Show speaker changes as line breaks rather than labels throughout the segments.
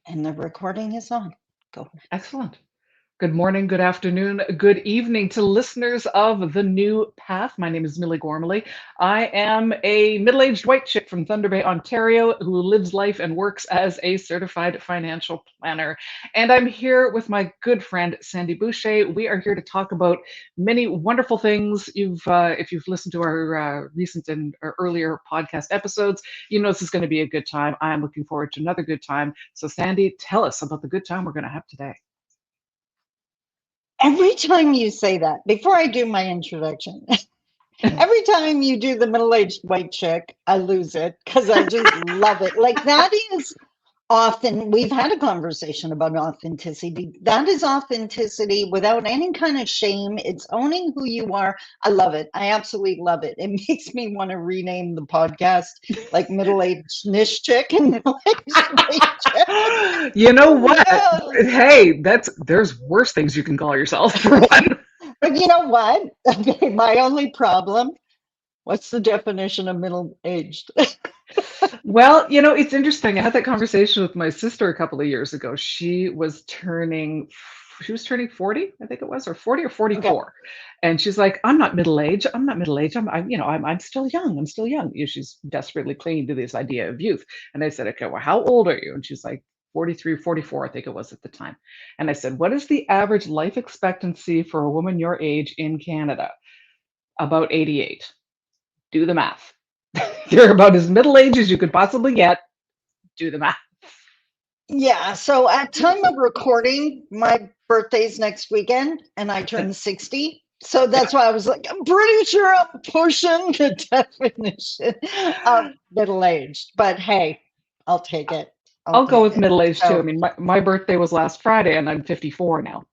And the recording is on. Go.
Excellent. Good morning, good afternoon, good evening to listeners of The New Path. My name is Millie Gormely. I am a middle aged white chick from Thunder Bay, Ontario, who lives life and works as a certified financial planner. And I'm here with my good friend, Sandi Boucher. We are here to talk about many wonderful things. If you've listened to our recent and or earlier podcast episodes, you know this is going to be a good time. I'm looking forward to another good time. So, Sandi, tell us about the good time we're going to have today.
Every time you say that, before I do my introduction, every time you do the middle-aged white chick, I lose it because I just love it. Like that is often, we've had a conversation about authenticity. That is authenticity without any kind of shame. It's owning who you are. I love it. I absolutely love it. It makes me want to rename the podcast like middle-aged niche chick and middle-aged white chick.
You know what?
Yeah.
Hey, there's worse things you can call yourself for one.
But you know what? Okay, my only problem, what's the definition of middle-aged?
Well, it's interesting. I had that conversation with my sister a couple of years ago. She was turning 40, I think it was, or 40 or
Okay.
44. And she's like, I'm not middle age. I'm not middle age. I'm still young. I'm still young. She's desperately clinging to this idea of youth. And I said, okay, well, how old are you? And she's like, 43, 44, I think it was at the time. And I said, what is the average life expectancy for a woman your age in Canada? About 88. Do the math. You're about as middle aged as you could possibly get. Do the math.
Yeah, so at time of recording, my birthday's next weekend and I turn 60. So
Yeah,
that's why I was like, I'm pretty sure I'm pushing the definition of middle-aged. But hey, I'll take it. I'll
I'll go
take
with
it.
middle aged too. I
So,
mean, my birthday was last Friday and I'm 54 now.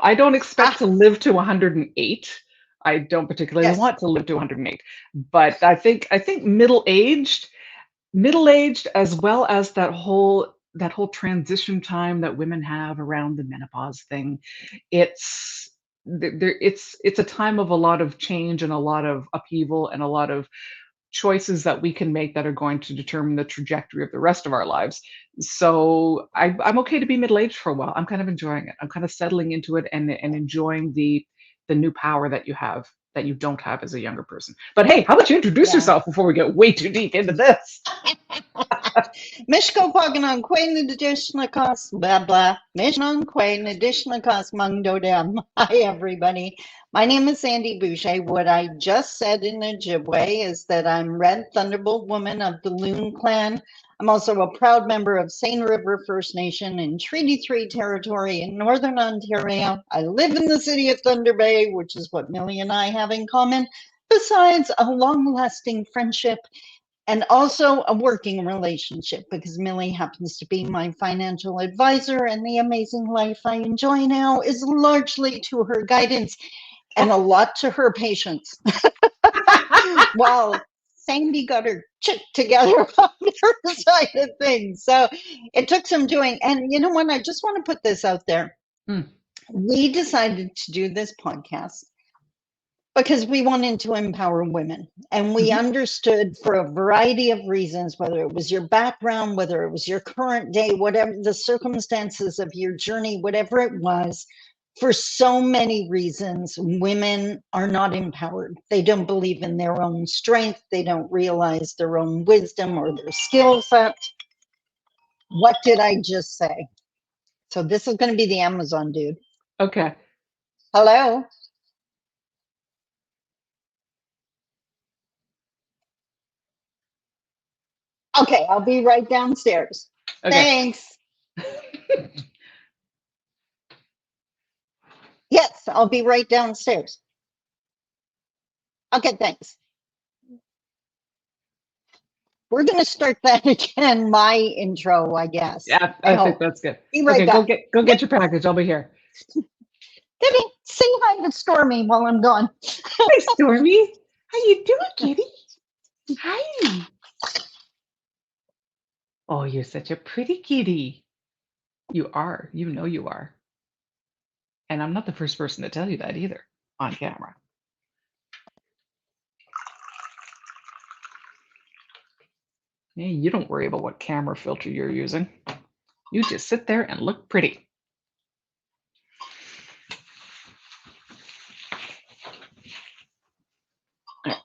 I don't expect
ah,
to live to 108. I don't particularly
yes.
want to live to 108, but I think middle aged as well as that whole transition time that women have around the menopause thing. It's it's a time of a lot of change and a lot of upheaval and a lot of choices that we can make that are going to determine the trajectory of the rest of our lives. So I'm okay to be middle aged for a while. I'm kind of enjoying it. I'm kind of settling into it and enjoying the new power that you have that you don't have as a younger person. But hey, how about you introduce
Yeah.
yourself before we get way too deep into this?
Mishko Paganon Queen additional cost blah blah. Mishnon Queen additional cost Mungdo Dem. Hi everybody. My name is Sandi Boucher. What I just said in Ojibwe is that I'm Red Thunderbolt woman of the Loon clan. I'm also a proud member of Seine River First Nation in Treaty 3 territory in Northern Ontario. I live in the city of Thunder Bay, which is what Millie and I have in common, besides a long-lasting friendship and also a working relationship because Millie happens to be my financial advisor, and the amazing life I enjoy now is largely to her guidance and a lot to her patience. While Sandy got her shit together on her side of things. So it took some doing. And you know what? I just want to put this out there.
Mm,
We decided to do this podcast because we wanted to empower women. And we
mhm.
understood for a variety of reasons, whether it was your background, whether it was your current day, whatever the circumstances of your journey, whatever it was, for so many reasons, women are not empowered. They don't believe in their own strength. They don't realize their own wisdom or their skill set. What did I just say? So this is going to be the Amazon dude.
Okay.
Hello. Okay, I'll be right downstairs.
Okay.
Thanks. Yes, I'll be right downstairs. Okay, thanks. We're going to start that again, my intro, I guess.
Yeah,
I
I think
hope.
that's good.
Be right
Okay, go
back.
get go
Yep.
get your package. I'll be here.
Debbie, say hi to Stormy while I'm gone.
Hi, Stormy. How you doing, kitty? Hi. Oh, you're such a pretty kitty. You are. You know you are. And I'm not the first person to tell you that either on camera. Yeah, you don't worry about what camera filter you're using. You just sit there and look pretty.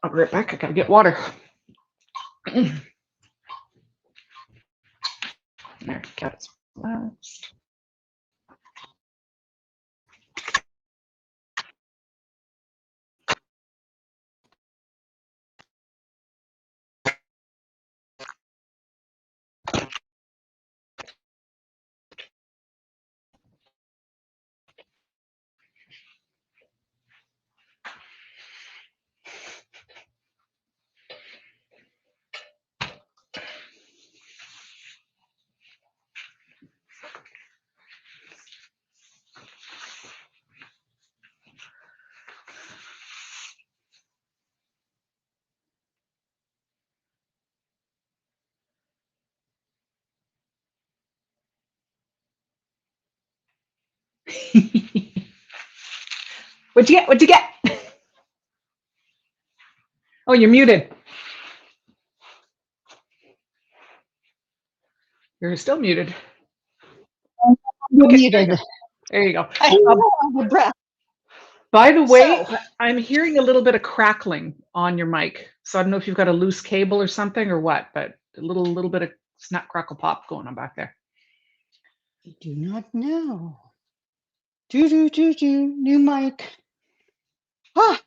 I'll be right back. I gotta get water. There, cats last. What'd you get? What'd you get? Oh, you're muted. You're still muted.
You're
Okay, there you
muted.
go. There you go.
I know I'm a breath.
By the way,
So,
I'm hearing a little bit of crackling on your mic. So I don't know if you've got a loose cable or something or what, but a little bit of snap crackle pop going on back there.
I do not know. New mic. Ah.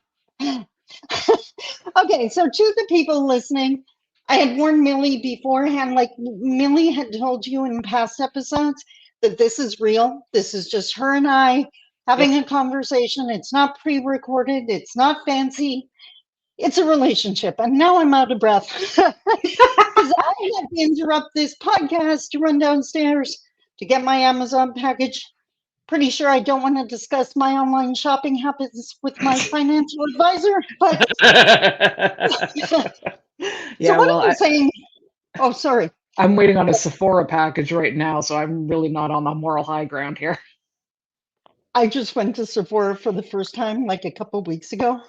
Okay, so to the people listening, I had warned Millie beforehand, like Millie had told you in past episodes, that this is real. This is just her and I having a conversation. It's not pre-recorded. It's not fancy. It's a relationship. And now I'm out of breath because I had to interrupt this podcast to run downstairs to get my Amazon package. Pretty sure I don't want to discuss my online shopping habits with my financial advisor, but
Yeah,
so what
well,
I'm saying, oh, sorry.
I'm waiting on a Sephora package right now, so I'm really not on the moral high ground here.
I just went to Sephora for the first time like a couple of weeks ago.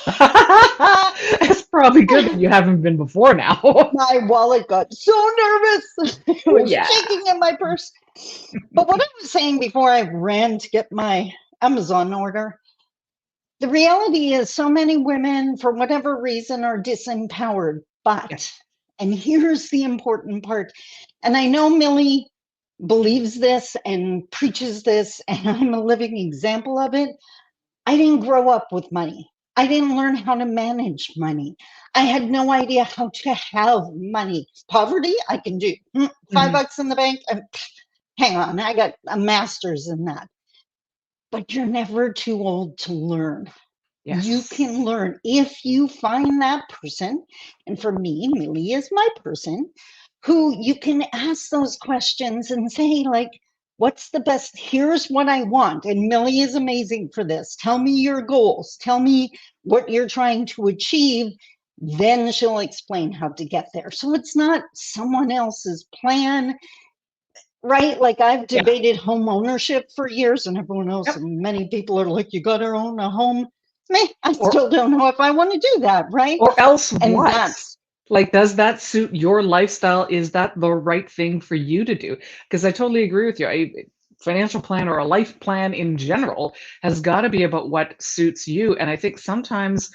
It's probably good that you haven't been before now.
My wallet got so nervous. It
Oh,
was
yeah.
shaking in my purse. But what I was saying before I ran to get my Amazon order, the reality is so many women, for whatever reason, are disempowered. But,
Yes.
and here's the important part, and I know Millie believes this and preaches this, and I'm a living example of it. I didn't grow up with money. I didn't learn how to manage money. I had no idea how to have money. Poverty, I can do. $5 in the bank, and hang on, I got a master's in that. But you're never too old to learn.
Yes.
You can learn if you find that person. And for me, Millie is my person who you can ask those questions and say, like, what's the best? Here's what I want. And Millie is amazing for this. Tell me your goals. Tell me what you're trying to achieve. Then she'll explain how to get there. So it's not someone else's plan, right? Like I've debated home ownership for years, and everyone else, and many people are like, you got to own a home. Me, I still don't know if I want to do that, right?
Or else
And
what?
that's
Like, does that suit your lifestyle? Is that the right thing for you to do? Because I totally agree with you. A financial plan or a life plan in general has got to be about what suits you. And I think sometimes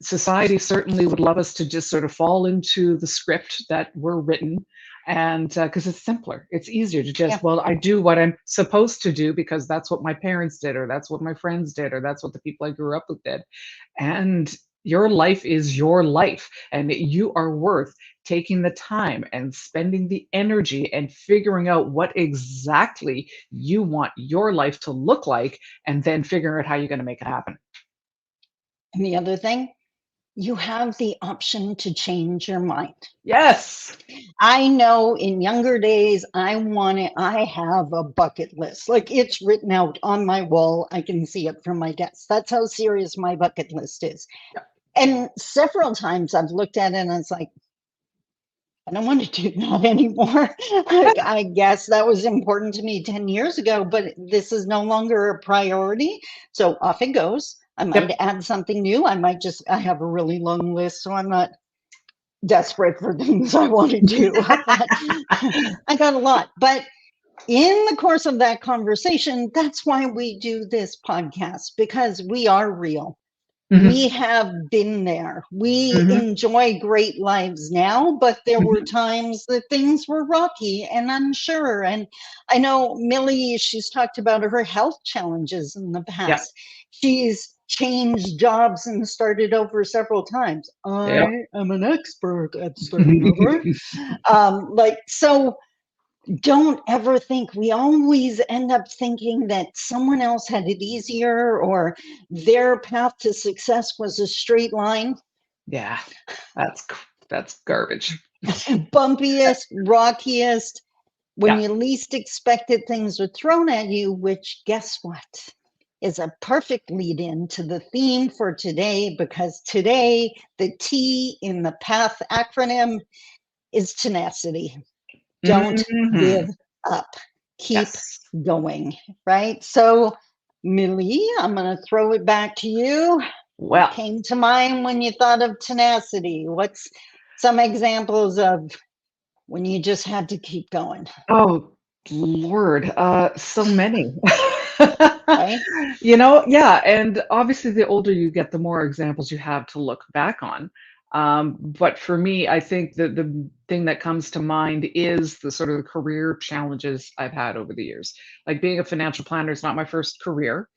society certainly would love us to just sort of fall into the script that we're written. And because it's simpler, it's easier to just, well, I do what I'm supposed to do because that's what my parents did, or that's what my friends did, or that's what the people I grew up with did. And your life is your life, and you are worth taking the time and spending the energy and figuring out what exactly you want your life to look like, and then figuring out how you're going to make it happen.
And the other thing, you have the option to change your mind.
Yes.
I know in younger days, I have a bucket list. Like it's written out on my wall. I can see it from my desk. That's how serious my bucket list is.
Yep.
And several times I've looked at it and it's like, I don't want to do that anymore. Like, I guess that was important to me 10 years ago, but this is no longer a priority. So off it goes. I might add something new. I have a really long list, so I'm not desperate for things I want to do. I got a lot. But in the course of that conversation, that's why we do this podcast, because we are real.
Hmm.
We have been there. We
Hmm.
enjoy great lives now, but there were
Hmm.
times that things were rocky and unsure. And I know Millie, she's talked about her health challenges in the
Yeah.
past. She's changed jobs and started over several times.
Yep.
I am an expert at starting over. So don't ever think, we always end up thinking that someone else had it easier or their path to success was a straight line.
Yeah, that's that's garbage.
Bumpiest, rockiest, when
Yeah.
you least expected, things were thrown at you, which, guess what, is a perfect lead in to the theme for today, because today the T in the PATH acronym is tenacity. Don't
Hmm.
give up. Keep
Yes.
going, right? So, Millie, I'm going to throw it back to you. What
Well,
came to mind when you thought of tenacity? What's some examples of when you just had to keep going,
oh Lord, so many.
right?
Yeah, and obviously the older you get, the more examples you have to look back on. But for me, I think that the thing that comes to mind is the sort of career challenges I've had over the years. Like being a financial planner is not my first career,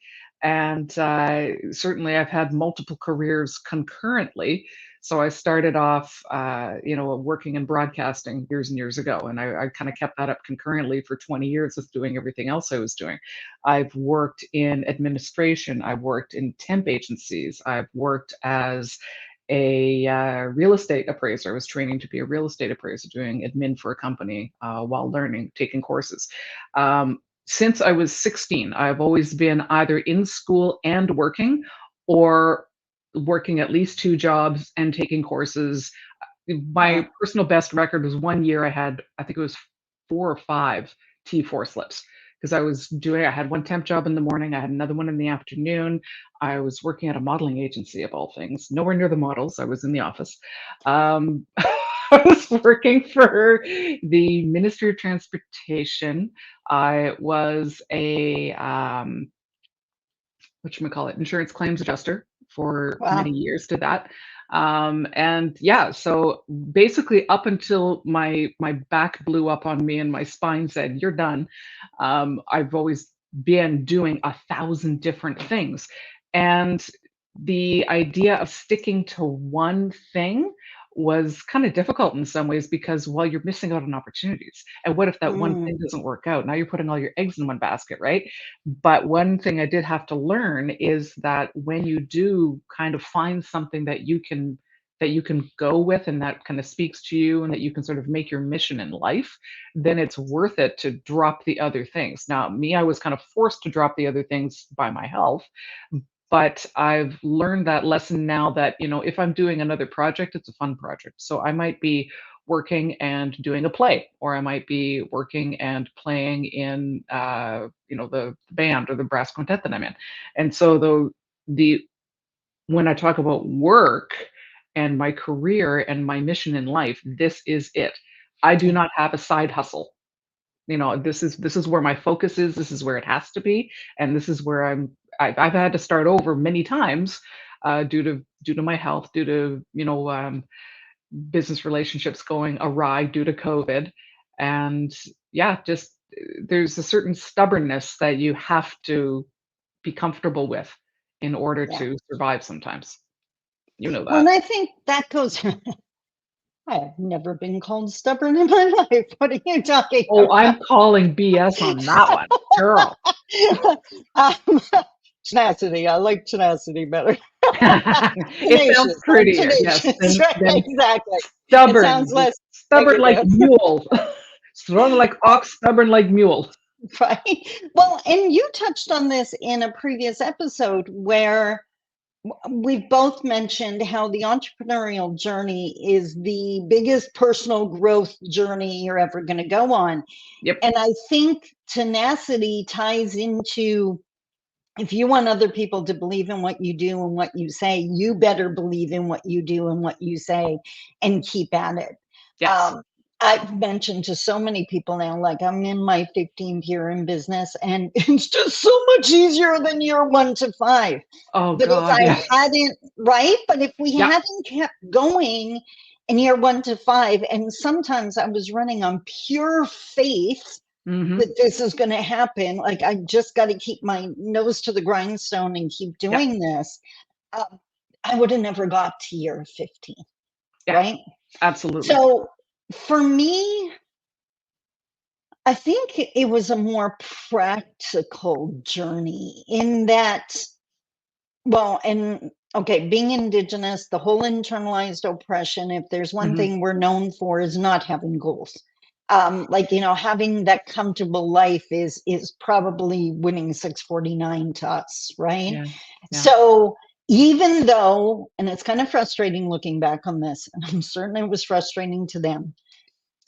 and certainly I've had multiple careers concurrently. So I started off, working in broadcasting years and years ago, and I kind of kept that up concurrently for 20 years with doing everything else I was doing. I've worked in administration. I've worked in temp agencies. I've worked as a real estate appraiser. I was training to be a real estate appraiser, doing admin for a company while learning, taking courses. Since I was 16, I've always been either in school and working, or working at least two jobs and taking courses. My
Wow.
personal best record was 1 year I had, I think it was 4 or 5 T4 slips, because I had one temp job in the morning, I had another one in the afternoon. I was working at a modeling agency of all things, nowhere near the models. I was in the office. Um, I was working for the Ministry of Transportation. I was a whatchamacallit, insurance claims adjuster for many
Wow.
years, did that. And yeah, so basically up until my back blew up on me and my spine said, "You're done." I've always been doing 1,000 different things. And the idea of sticking to one thing was kind of difficult in some ways, because, well, you're missing out on opportunities. And what if that one
Mm,
thing doesn't work out? Now you're putting all your eggs in one basket, right? But one thing I did have to learn is that when you do kind of find something that you can go with, and that kind of speaks to you, and that you can sort of make your mission in life, then it's worth it to drop the other things. Now, me, I was kind of forced to drop the other things by my health, but I've learned that lesson now, that, if I'm doing another project, it's a fun project. So I might be working and doing a play, or I might be working and playing in, the band or the brass quintet that I'm in. And so the when I talk about work and my career and my mission in life, this is it. I do
yeah.
not have a side hustle. This is where my focus is. This is where it has to be, and this is where I've had to start over many times, due to my health, due to business relationships going awry due to COVID, and yeah, just there's a certain stubbornness that you have to be comfortable with in order
Yeah.
to survive sometimes. You know
Well,
that.
and I think that goes, I have never been called stubborn in my life. What are you talking
Oh,
about?
I'm calling BS on that one, girl.
um, tenacity. I like tenacity better.
It sounds
Tenacious. I'm
prettier, yes,
tenacious, right?
than
Exactly. It
stubborn.
sounds less
Stubborn like
negative,
mule. Strong like ox, stubborn like mule.
right? Well, and you touched on this in a previous episode where we've both mentioned how the entrepreneurial journey is the biggest personal growth journey you're ever going to go on.
Yep.
And I think tenacity ties into, if you want other people to believe in what you do and what you say, you better believe in what you do and what you say and keep at it.
Yes.
I've mentioned to so many people now, like I'm in my 15th year in business, and it's just so much easier than year 1 to 5.
Oh
But if
God,
I
yes.
hadn't, right? But if we
Yeah.
hadn't kept going in year 1 to 5, and sometimes I was running on pure faith
Hmm.
that this is going to happen, like I just got to keep my nose to the grindstone and keep
Yeah.
doing this, uh, I would have never got to year 15,
Yeah.
right?
Absolutely.
So for me, I think it was a more practical journey in that, well, and okay, being Indigenous, the whole internalized oppression, if there's one
Hmm.
thing we're known for is not having goals. Like, having that comfortable life is probably winning 649 to us, right?
Yeah. Yeah.
So even though, and it's kind of frustrating looking back on this, and I'm certain it was frustrating to them,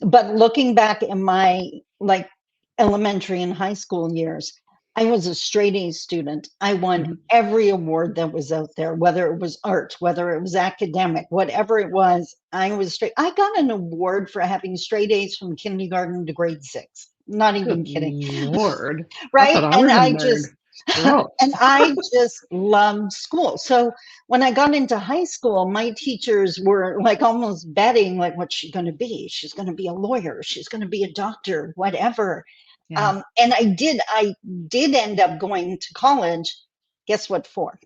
but looking back in my like elementary and high school years, I was a straight A student. I won
Hmm.
every award that was out there, whether it was art, whether it was academic, whatever it was. I was straight. I got an award for having straight A's from kindergarten to grade 6. Not even
Good
kidding,
Lord. I
right?
thought I
And
was a
I
nerd.
just and
Gross.
I just loved school. So when I got into high school, my teachers were like almost betting, like, what's she going to be? She's going to be a lawyer. She's going to be a doctor, whatever.
Yeah.
And I did end up going to college. Guess what for?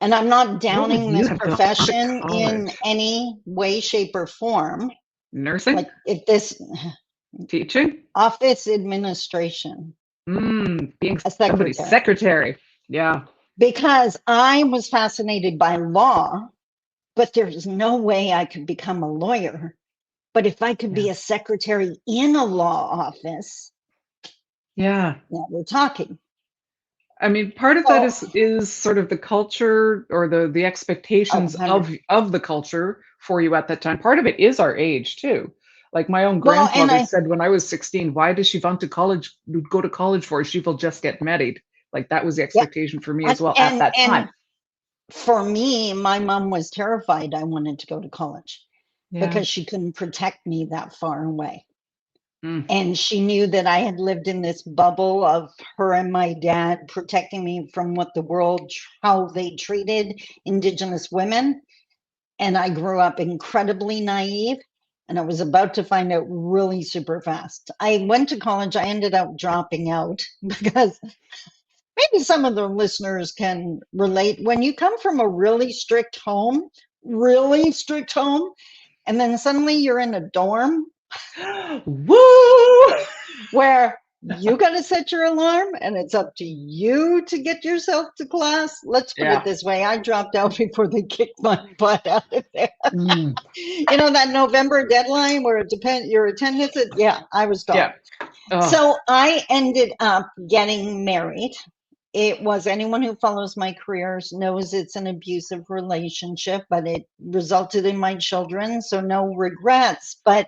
And I'm not
What would
downing
you
this
have gone to
profession in
college?
any way, shape, or form.
Nursing?
Like if this
Teaching?
office administration,
Being
a
somebody's
secretary,
secretary. Yeah.
because I was fascinated by law, but there's no way I could become a lawyer. But if I could
Yeah.
be a secretary in a law office,
Yeah.
now we're talking.
I mean, part of that
So,
is sort of the culture or the
oh,
expectations
100.
of the culture for you at that time. Part of it is our age too. Like my own
Well, and
grandmother said when I was 16, why does she want to college go to college for? She will just get married. Like that was the
yeah,
expectation for me
and,
as well at
and
that
and
time.
for me, my mom was terrified I wanted to go to college
Yeah.
because she couldn't protect me that far away.
Mm.
And she knew that I had lived in this bubble of her and my dad protecting me from what the world, how they treated Indigenous women. And I grew up incredibly naive, and I was about to find out really super fast. I went to college, I ended up dropping out because maybe some of the listeners can relate. When you come from a really strict home, and then suddenly you're in a dorm
Woo!
where you got to set your alarm and it's up to you to get yourself to class. Let's put it
Yeah.
this way, I dropped out before they kicked my butt out of there.
Mm.
That November deadline where it depends your attendance. Yeah, I was
Yeah.
gone.
Oh,
So I ended up getting married. It was, anyone who follows my careers knows it's an abusive relationship, but it resulted in my children, so no regrets. But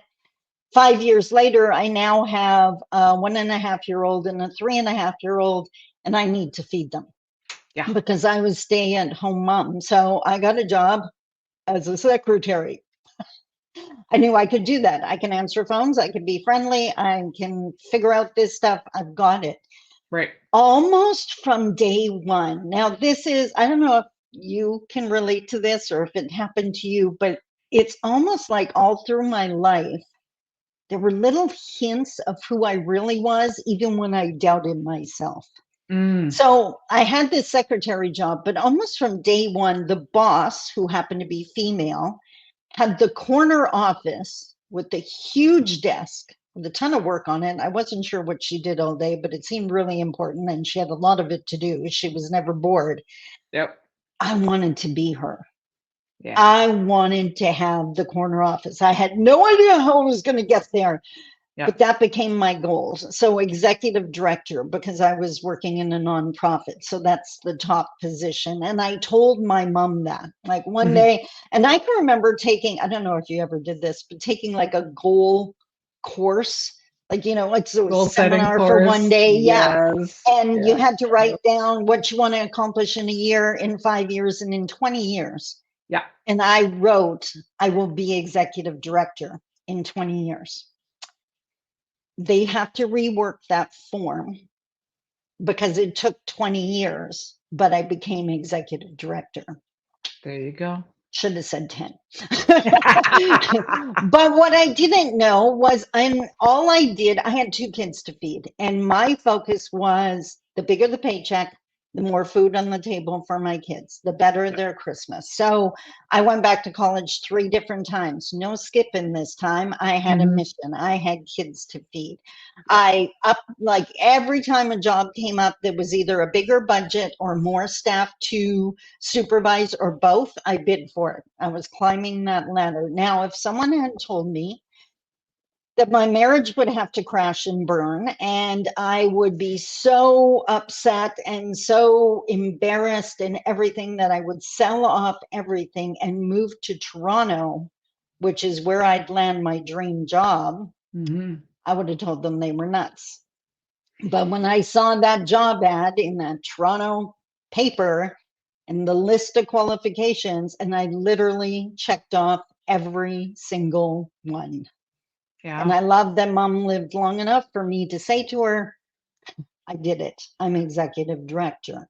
5 years later, I now have a 1.5-year-old and a 3.5-year-old, and I need to feed them
yeah.
because I was stay-at-home mom. So I got a job as a secretary. I knew I could do that. I can answer phones. I can be friendly. I can figure out this stuff. I've got it
Right.
almost from day one. Now, this is, I don't know if you can relate to this or if it happened to you, but it's almost like all through my life, there were little hints of who I really was, even when I doubted myself.
Mm.
So I had this secretary job, but almost from day one, the boss, who happened to be female, had the corner office with the huge desk with a ton of work on it. I wasn't sure what she did all day, but it seemed really important and she had a lot of it to do. She was never bored.
Yep.
I wanted to be her.
Yeah.
I wanted to have the corner office. I had no idea how I was going to get there,
Yeah.
but that became my goals. So executive director, because I was working in a nonprofit. So that's the top position. And I told my mom that like one
Hmm.
day, and I can remember taking, I don't know if you ever did this, but taking like a goal course, like, it's a
Goal setting
seminar for one
course.
day. Yeah.
Yes.
And you
Yeah.
had to write down what you want to accomplish in a year, in 5 years, and in 20 years.
Yeah.
And I wrote, I will be executive director in 20 years. They have to rework that form because it took 20 years, but I became executive director.
There you go.
Should have said 10. But what I didn't know was, all I did, I had 2 kids to feed, and my focus was the bigger the paycheck, the more food on the table for my kids, the better their Christmas. So I went back to college 3 different times. No skipping this time. I had a
Mhm.
mission. I had kids to feed.
Yeah.
Like every time a job came up that was either a bigger budget or more staff to supervise or both, I bid for it. I was climbing that ladder. Now, if someone had told me that my marriage would have to crash and burn and I would be so upset and so embarrassed and everything that I would sell off everything and move to Toronto, which is where I'd land my dream job,
Mhm.
I would have told them they were nuts. But when I saw that job ad in that Toronto paper and the list of qualifications, and I literally checked off every single one. And
Yeah.
I love that mom lived long enough for me to say to her, I did it. I'm executive director.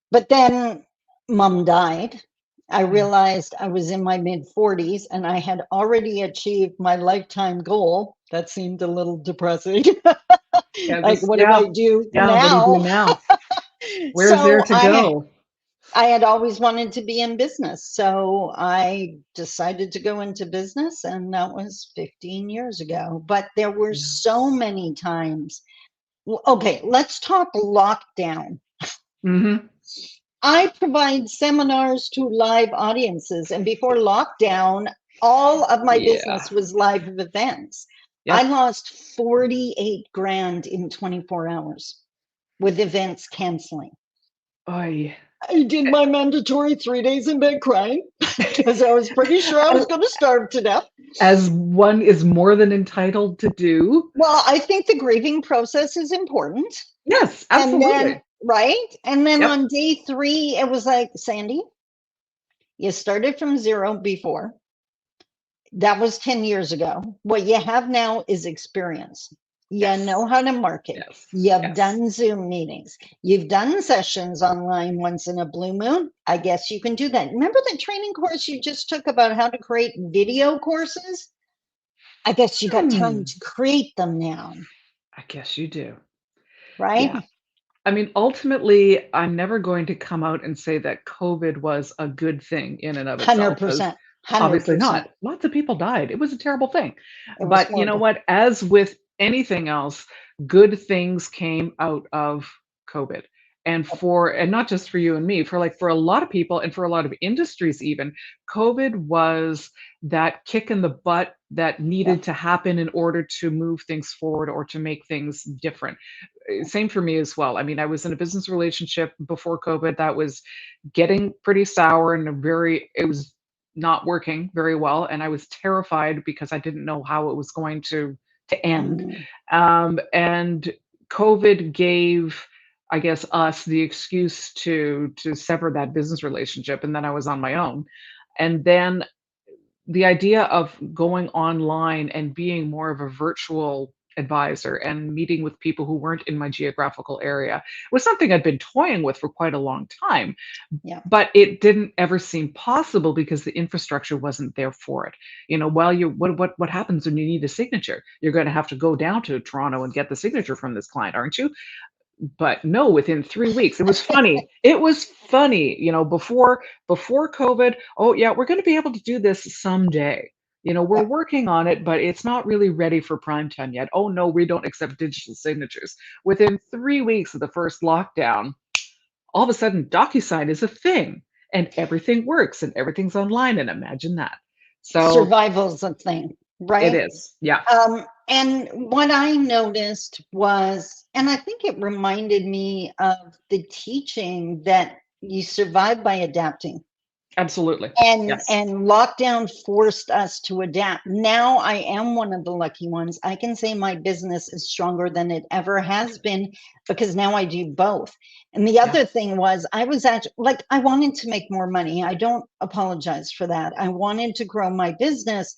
But then mom died. I
Yeah.
realized I was in my mid 40s and I had already achieved my lifetime goal. That seemed a little depressing.
Yeah.
Like,
Just
what do
yeah.
I do
Yeah. What do you do
now?
now? Where's there
So
to go?
I had always wanted to be in business. So I decided to go into business, and that was 15 years ago. But there were
Yeah.
so many times. Okay, let's talk lockdown.
Mhm.
I provide seminars to live audiences, and before lockdown, all of my
Yeah.
business was live events. I
Yep.
lost 48 grand in 24 hours with events canceling.
Oy.
I did my mandatory 3 days in bed crying because I was pretty sure I was going to starve to death.
As one is more than entitled to do.
Well, I think the grieving process is important.
Yes,
And then,
absolutely.
right? And then
Yep.
on day 3, it was like, Sandi, you started from zero before. That was 10 years ago. What you have now is experience. You
Yes.
know how to market.
Yes.
You've
Yes.
done Zoom meetings. You've done sessions online once in a blue moon. I guess you can do that. Remember the training course you just took about how to create video courses? I guess you got time
Hmm.
to create them now,
I guess you do.
right?
Yeah. I mean, ultimately, I'm never going to come out and say that COVID was a good thing in and of itself, because
100%.
obviously
100%.
not. Lots of people died. It was a terrible thing.
It was
But you know
horrible.
what? As with anything else, good things came out of COVID. And not just for you and me, for a lot of people and for a lot of industries even, COVID was that kick in the butt that
Yeah.
needed to happen in order to move things forward or to make things different. Same for me as well. I mean, I was in a business relationship before COVID that was getting pretty sour and it was not working very well. And I was terrified because I didn't know how it was going to end.
Mm.
And COVID gave, I guess, us the excuse to sever that business relationship. And then I was on my own. And then the idea of going online and being more of a virtual advisor and meeting with people who weren't in my geographical area was something I'd been toying with for quite a long time.
Yeah.
But it didn't ever seem possible because the infrastructure wasn't there for it. You know, well, what happens when you need a signature? You're going to have to go down to Toronto and get the signature from this client, aren't you? But no, within 3 weeks. It was funny. It was funny, before COVID. "Oh, yeah, we're gonna be able to do this someday. We're
Yeah.
working on it, but it's not really ready for prime time yet. Oh, no, we don't accept digital signatures." Within 3 weeks of the first lockdown, all of a sudden, DocuSign is a thing, and everything works, and everything's online, and imagine that. So,
Survival's a thing,
it
right?
is. Yeah.
And what I noticed was, and I think it reminded me of the teaching that you survive by adapting.
Absolutely. Yes.
And lockdown forced us to adapt. Now I am one of the lucky ones. I can say my business is stronger than it ever has been because now I do both. And the
Yeah.
other thing was I was actually like, I wanted to make more money. I don't apologize for that. I wanted to grow my business,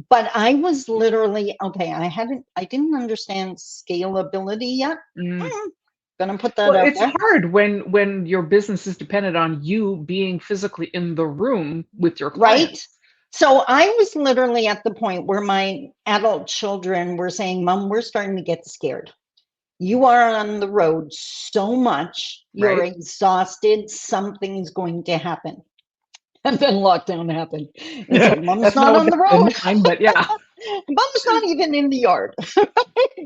but I was literally okay. I didn't understand scalability yet.
Mm.
Mm, Gonna put that
Well,
out
it's
there.
hard when your business is dependent on you being physically in the room with your
Right?
clients.
So I was literally at the point where my adult children were saying, Mom, we're starting to get scared. You are on the road so much, you're
Right?
exhausted, something's going to happen. And then lockdown happened. And so mom's
That's
not
not what
on the
happened
road.
in mine, but yeah.
Mom's not even in the yard.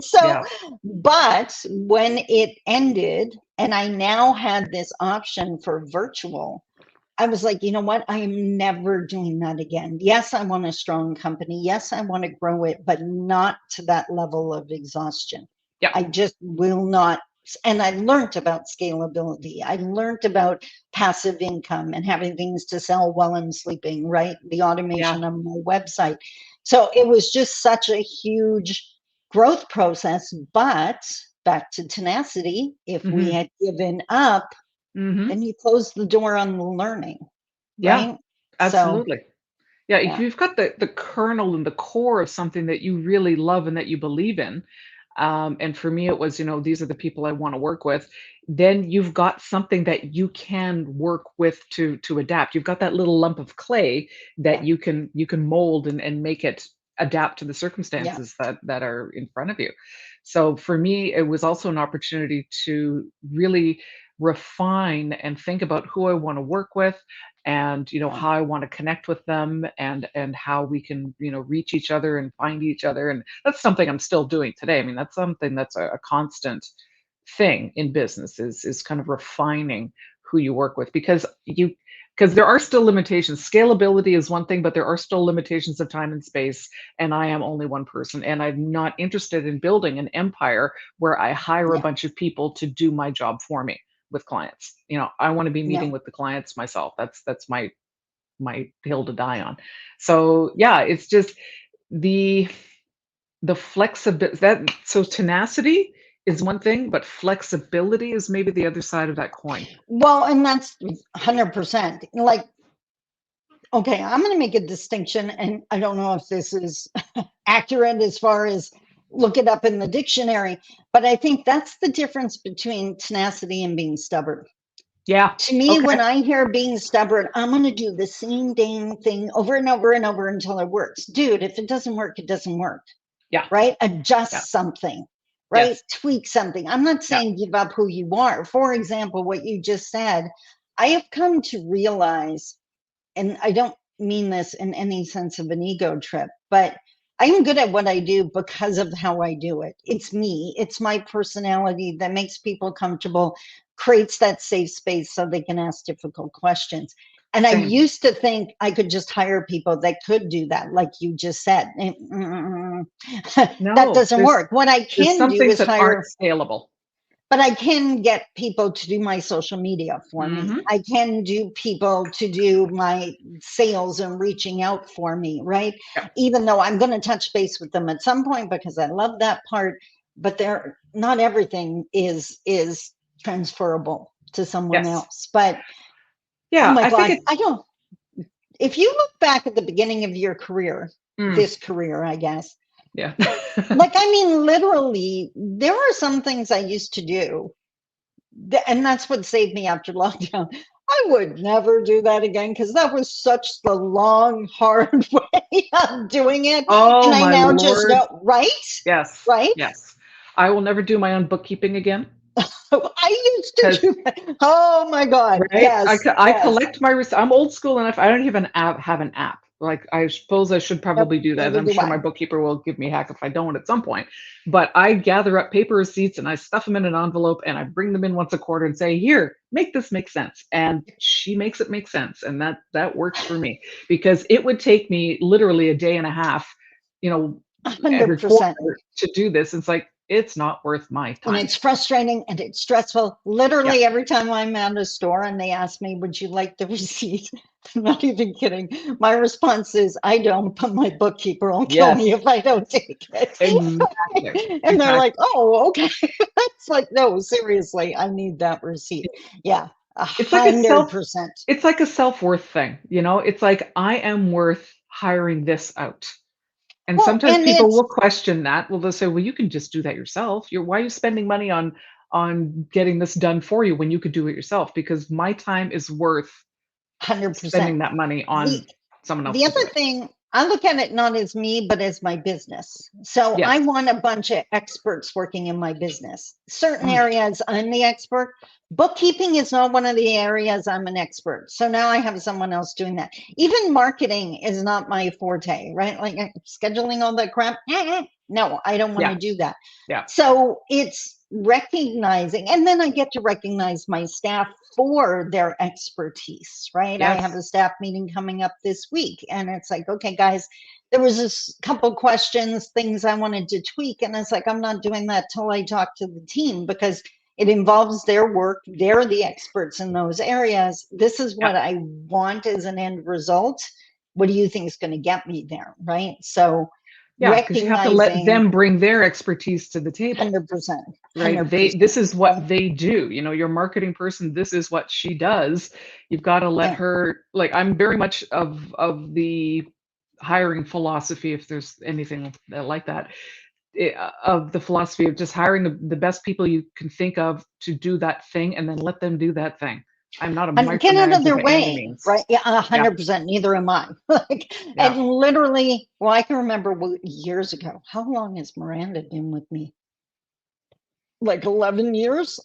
So,
Yeah.
but when it ended, and I now had this option for virtual, I was like, you know what? I am never doing that again. Yes, I want a strong company. Yes, I want to grow it, but not to that level of exhaustion.
Yeah.
I just will not. And I learned about scalability. I learned about passive income and having things to sell while I'm sleeping, right? The
Yeah.
automation of my website. So it was just such a huge growth process. But back to tenacity, if we
Hmm.
had given up,
Hmm.
then you close the door on the learning,
Yeah.
right? So,
Absolutely. Yeah, if
yeah,
you've got the kernel and the core of something that you really love and that you believe in, and for me it was, these are the people I want to work with, then you've got something that you can work with to adapt. You've got that little lump of clay that
yeah,
you can mold and make it adapt to the
yeah,
circumstances that are in front of you. So for me, it was also an opportunity to really refine and think about who I want to work with, and
yeah,
how I want to connect with them, and how we can reach each other and find each other. And that's something I'm still doing today. I mean, that's something that's a constant thing in business, is kind of refining who you work with, because there are still limitations. Scalability is one thing, but there are still limitations of time and space, and I am only one person, and I'm not interested in building an empire where I hire a
yeah,
bunch of people to do my job for me with clients. I want to be meeting
no.
with the clients myself. That's my hill to die on. So yeah, it's just the flexibility, so tenacity is one thing, but flexibility is maybe the other side of that coin.
Well, and that's 100%. Like, okay, I'm going to make a distinction, and I don't know if this is accurate as far as look it up in the dictionary, but I think that's the difference between tenacity and being stubborn.
Yeah.
To me,
Okay.
when I hear being stubborn, I'm going to do the same dang thing over and over and over until it works. Dude, if it doesn't work, it doesn't work.
Yeah.
Right?
Yeah.
Adjust something, right?
Yes.
Tweak something. I'm not
Yeah.
saying give up who you are. For example, what you just said, I have come to realize, and I don't mean this in any sense of an ego trip, but I am good at what I do because of how I do it. It's me, it's my personality that makes people comfortable, creates that safe space so they can ask difficult questions. And I
Same.
used to think I could just hire people that could do that, like you just said. That
No,
doesn't
there's
work. What I
there's
can
some
do
things
is
that aren't
hire,
scalable.
but I can get people to do my social media for me.
Hmm.
I can do people to do my sales and reaching out for me, right?
Yeah.
Even though I'm going to touch base with them at some point because I love that part, but they're not everything is transferable to someone
Yes.
else. But oh
Yeah,
my
I think
God,
it's
I don't. If you look back at the beginning of your career,
mm,
this career, I guess,
yeah.
like I mean, literally, there are some things I used to do and that's what saved me after lockdown. I would never do that again because that was such the long, hard way of doing it.
Oh
And I
my
now just
lord.
know, right?
Yes.
Right?
Yes. I will never do my own bookkeeping again.
I used to
'Cause
do that. Oh my God.
right? I
Yes.
co I
Yes.
collect my rece I'm old school enough, I don't even have an app. Like, I suppose I should
Nope.
probably do that, and
Neither
I'm
do
sure my
I.
bookkeeper will give me heck if I don't at some point. But I gather up paper receipts, and I stuff them in an envelope, and I bring them in once a quarter and say, "Here, make this make sense." And she makes it make sense, and that works for me, because it would take me literally a day and a half, you know, every
100%.
quarter to do this. It's like, it's not worth my
And
time.
it's frustrating and it's stressful.
Yeah.
Literally every time I'm at a store and they ask me, would you like the receipt? I'm not even kidding. My response is, I don't, but my bookkeeper will kill me
Yes,
if I don't take
exactly.
it. And they're
Exactly.
like, oh, okay. It's like, no, seriously, I need that receipt. Yeah,
It's like a self
100%.
it's like a self-worth thing, you know? It's like, I am worth hiring this out. And
Well,
sometimes
and
people
it's
will question that. Well, they'll say, "Well, you can just do that yourself. Why are you spending money on getting this done for you when you could do it yourself?" Because my time is worth
100%.
spending that money
The
on someone else
The
to do
other
it.
thing, I look at it not as me, but as my business. So I
Yes.
want a bunch of experts working in my business. Certain
Mm,
areas I'm the expert. Bookkeeping is not one of the areas I'm an expert. So now I have someone else doing that. Even marketing is not my forte, right? Like scheduling all that crap. No, I don't want
yeah,
to do that.
yeah.
So it's recognizing, and then I get to recognize my staff for their expertise, right? I have
Yes.
a staff meeting coming up this week, and it's like, okay, guys, there was this couple questions, things I wanted to tweak, and it's like, I'm not doing that till I talk to the team because it involves their work. They're the experts in those areas. This is
Yeah.
what I want as an end result. What do you think is going to get me there, right? So
Yeah, because you have to let
recognizing
them bring their expertise to the table.
100%,
Right?
100%.
This is what they do. You know, your marketing person, this is what she does. You've got to let
Yeah,
her, like, I'm very much of the hiring philosophy, if there's anything like that, of the philosophy of just hiring the best people you can think of to do that thing and then let them do that thing. I'm not a
and get out of
micromanager
their
by any
way,
means.
right? Yeah,
Yeah,
100%. Neither am I. Like, and
yeah.
literally, well, I can remember years ago. How long has Miranda been with me? Like 11 years.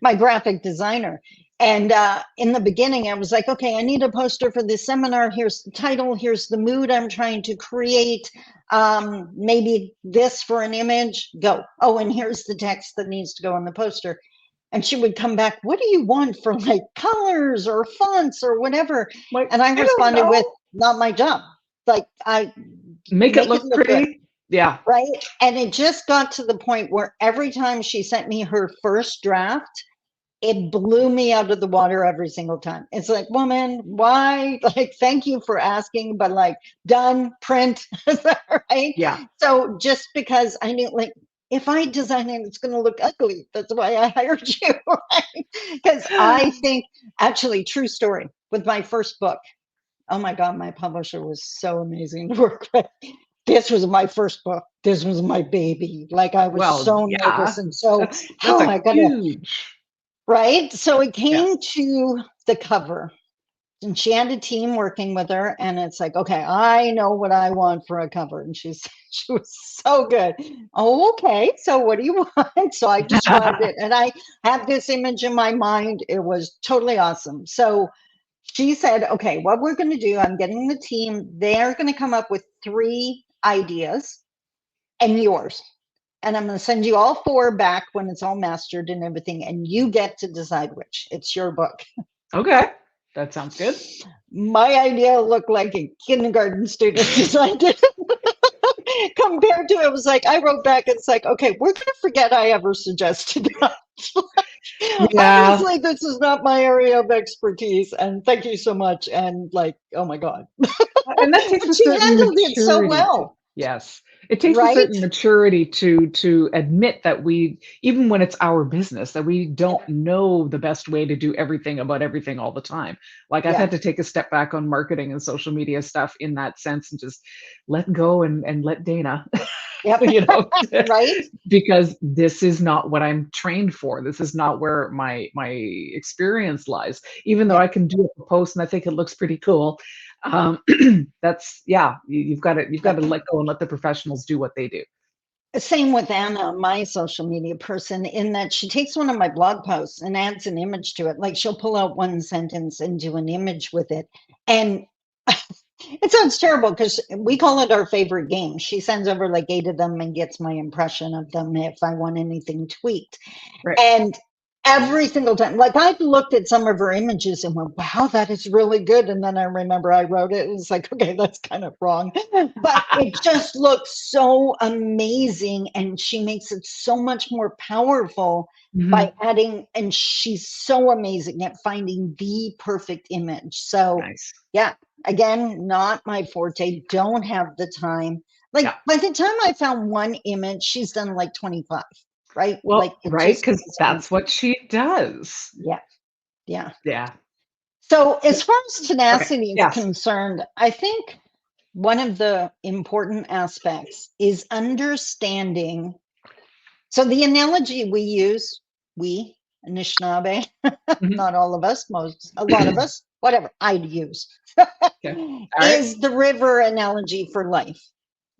My graphic designer. And in the beginning, I was like, okay, I need a poster for this seminar. Here's the title. Here's the mood I'm trying to create. Maybe this for an image. Go. Oh, and here's the text that needs to go on the poster. And she would come back, what do you want for like colors or fonts or whatever?
Like,
And I
I don't
responded with,
know.
not my job. Like, I
Make it
make it
look
look good.
pretty. Yeah.
Right. And it just got to the point where every time she sent me her first draft, it blew me out of the water every single time. It's like, woman, why? Like, thank you for asking, but like, done, print, right?
Yeah.
So just because I knew, like, if I design it, it's going to look ugly. That's why I hired you, right? Because I think, actually, true story with my first book. Oh my God, my publisher was so amazing to work with. This was my first book. This was my baby. Like I was
Well,
so nervous
yeah.
and so,
That's
oh,
a
I gotta,
huge.
right? So it
Yes.
came to the cover, and she had a team working with her, and it's like, okay, I know what I want for a cover. And she was so good. Oh, okay. So what do you want? So I described it, and I had this image in my mind. It was totally awesome. So she said, okay, what we're going to do, I'm getting the team, they're going to come up with 3 ideas and yours. And I'm going to send you all 4 back when it's all mastered and everything. And you get to decide which. It's your book.
Okay. That sounds good.
My idea looked like a kindergarten student designed it. Compared to it was like, I wrote back, it's like, okay, we're going to forget I ever suggested that.
Yeah.
Obviously, this is not my area of expertise. And thank you so much. And like, oh my God.
And that takes
But
a
she
certain
handled it so
maturity to,
well,
yes. It takes a
right?
certain maturity to admit that we, even when it's our business, that we
Yeah,
don't know the best way to do everything about everything all the time. Like, I've
yeah,
had to take a step back on marketing and social media stuff in that sense and just let go and let Dana,
yep,
you know,
right?
because this is not what I'm trained for. This is not where my experience lies. Even though
Yeah.
I can do a post and I think it looks pretty cool, um, that's, yeah. You've got
Yep.
to let go and let the professionals do what they do.
Same with Anna, my social media person, in that she takes one of my blog posts and adds an image to it. Like she'll pull out one sentence and do an image with it. And it sounds terrible because we call it our favorite game. She sends over like 8 of them and gets my impression of them if I want anything tweaked.
Right.
And Every single time. Like I've looked at some of her images and went, wow, that is really good. And then I remember I wrote it. It was like, okay, that's kind of wrong. But it just looks so amazing. And she makes it so much more powerful
Hmm.
by adding, and she's so amazing at finding the perfect image. So
Nice.
yeah, again, not my forte, don't have the time. Like
Yeah.
by the time I found one image, she's done like 25, right? Like
Well,
it
right,
just
because
goes on.
that's what she does.
Yeah, yeah.
Yeah.
So as far as
Okay.
tenacity is
Yes.
concerned, I think one of the important aspects is understanding. So the analogy we use, we, Anishinaabe,
Mhm.
not all of us, most, a lot of us, whatever I'd use,
Okay. All right.
is the river analogy for life.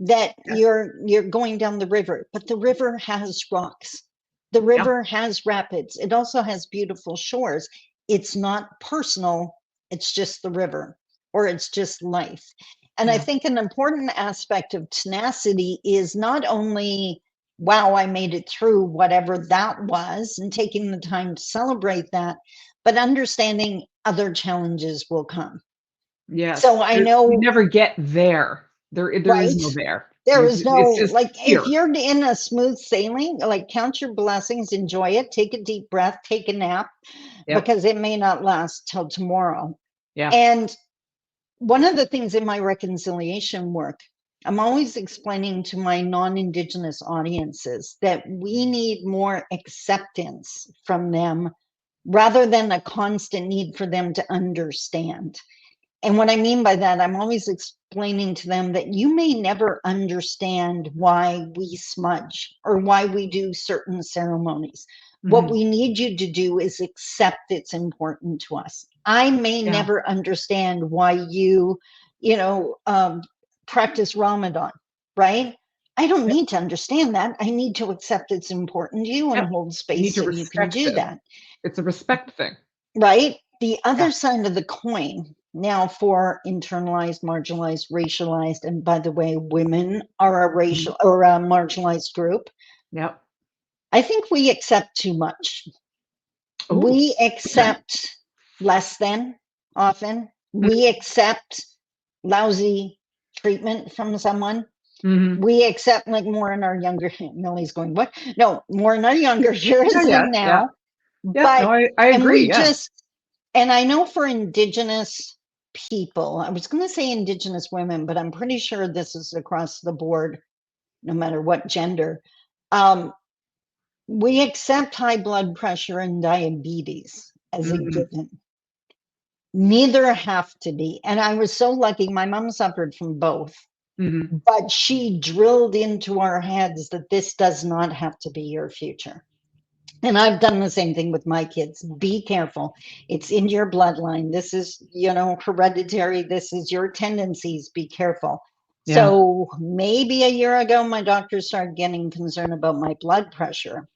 That
Okay.
you're going down the river, but the river has rocks. The
Yeah.
river has rapids. It also has beautiful shores. It's not personal. It's just the river, or it's just life. And I
Yeah.
think an important aspect of tenacity is not only, wow, I made it through whatever that was, and taking the time to celebrate that, but understanding other challenges will come.
Yes.
So I
We
know,
never get there. There is
right?
no there.
There
There's
is
it's
no,
just
like, if
here.
you're in a smooth sailing, like, count your blessings, enjoy it, take a deep breath, take a nap,
Yep.
because it may not last till tomorrow.
Yeah.
And one of the things in my reconciliation work, I'm always explaining to my non-Indigenous audiences that we need more acceptance from them rather than a constant need for them to understand. And what I mean by that, I'm always explaining to them that you may never understand why we smudge or why we do certain ceremonies. What
Mhm.
we need you to do is accept it's important to us. I may
Yeah.
never understand why you know, practice Ramadan, right? I don't
Yep.
need to understand that. I need to accept it's important to you and
Yep.
hold
You need
space
to
so you can
respect
do
it.
that.
It's a respect thing.
Right? The
Yeah.
other side of the coin, now for internalized, marginalized, racialized, and by the way, women are a
Mhm.
racial or a marginalized group.
Yep.
I think we accept too much.
Oh,
We
okay.
accept less than often. We
Mhm.
accept lousy treatment from someone.
Mhm.
We accept like more in our younger, Millie's going, what? No, more in our younger
Yeah,
years
yeah,
than
yeah.
now.
Yep.
But,
No, I
and
agree.
we
Yeah.
just, and I know for Indigenous people, I was going to say Indigenous women, but I'm pretty sure this is across the board, no matter what gender. Um, we accept high blood pressure and diabetes as a
Mhm.
given. Neither have to be. And I was so lucky. My mom suffered from both,
Mhm.
but she drilled into our heads that this does not have to be your future. And I've done the same thing with my kids. Be careful. It's in your bloodline. This is, hereditary. This is your tendencies. Be careful.
Yeah.
So maybe a year ago, my doctor started getting concerned about my blood pressure.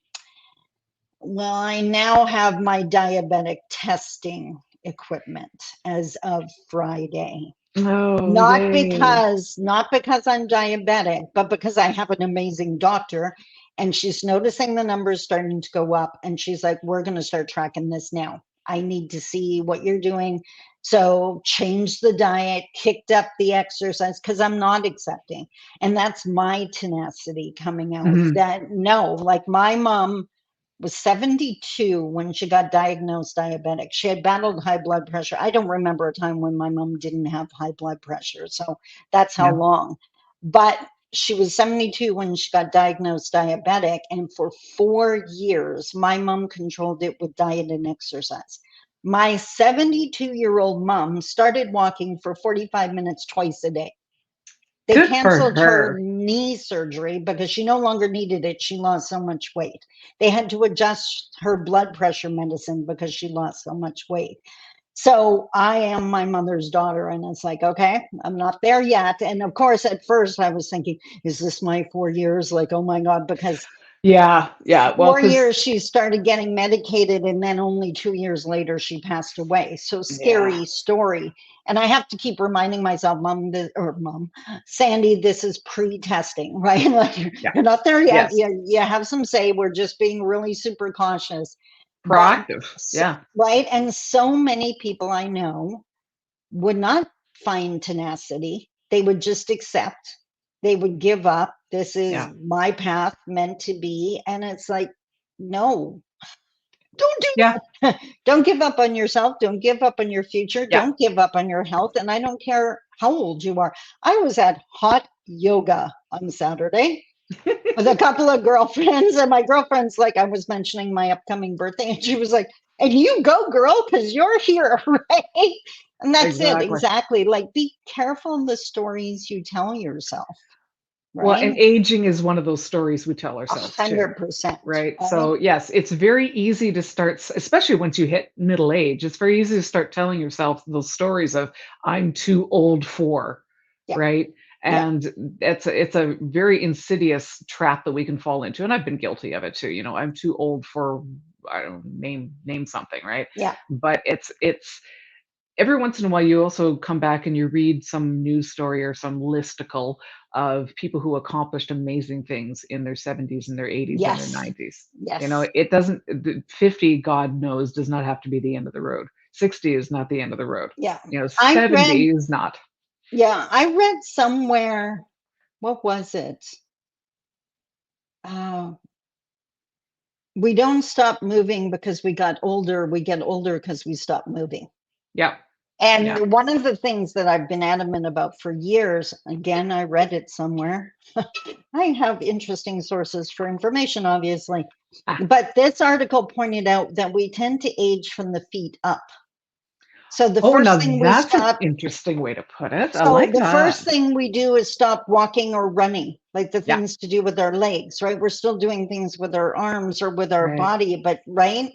Well, I now have my diabetic testing equipment as of Friday.
Oh,
Not
yay.
because not because I'm diabetic, but because I have an amazing doctor and she's noticing the numbers starting to go up and she's like, we're going to start tracking this now. I need to see what you're doing. So change the diet, kicked up the exercise because I'm not accepting. And that's my tenacity coming out
Mhm.
that no, like my mom was 72 when she got diagnosed diabetic. She had battled high blood pressure. I don't remember a time when my mom didn't have high blood pressure. So that's how
Yeah.
long. But she was 72 when she got diagnosed diabetic. And for 4 years, my mom controlled it with diet and exercise. My 72-year-old mom started walking for 45 minutes twice a day. They
Good for
canceled her
her.
knee surgery because she no longer needed it. She lost so much weight. They had to adjust her blood pressure medicine because she lost so much weight. So I am my mother's daughter, and it's like, okay, I'm not there yet. And of course, at first I was thinking, is this my 4 years? Like, oh my God, because
Yeah. Yeah. Well,
four
because
years she started getting medicated, and then only 2 years later she passed away. So
yeah.
scary story. And I have to keep reminding myself, mom, Sandy, this is pre-testing, right? Like
Yeah.
you're not there yet.
Yes.
You have some say. We're just being really super cautious. But
Proactive. Yeah.
right, and so many people I know would not find tenacity. They would just accept. They would give up. This is
Yeah.
my path meant to be, and it's like, no, don't do
Yeah.
that. Don't give up on yourself. Don't give up on your future.
Yeah.
Don't give up on your health. And I don't care how old you are. I was at hot yoga on Saturday with a couple of girlfriends, and my girlfriend's like, I was mentioning my upcoming birthday, and she was like, and you go, girl, because you're here, right? And that's it,
Exactly.
exactly. Like, be careful of the stories you tell yourself,
Well, and
right?
aging is one of those stories we tell
A
ourselves too,
100%,
right?
right?
So, yes, it's very easy to start, especially once you hit middle age, it's very easy to start telling yourself those stories of, I'm too old for,
Yeah,
right?
yeah,
And it's a very insidious trap that we can fall into. And I've been guilty of it too. I'm too old for, I don't know, name something, right?
yeah,
But it's every once in a while you also come back and you read some news story or some listicle of people who accomplished amazing things in their 70s and their 80s and their
yes,
90s.
yes,
It doesn't, 50, God knows, does not have to be the end of the road. 60 is not the end of the road.
yeah. I read,
70 is not.
yeah, I read somewhere, what was it? Uh, we don't stop moving because we got older. We get older because we stop moving.
Yeah. Yeah.
And one of the things that I've been adamant about for years, again, I read it somewhere. I have interesting sources for information, obviously.
Ah.
But this article pointed out that we tend to age from the feet up. So the
Oh, now
first thing we
that's an
stop,
interesting way to put it. I
so
like
the
that.
first thing we do is stop walking or running, like the
Yeah.
things to do with our legs, right? We're still doing things with our arms or with our
Right.
body, but right?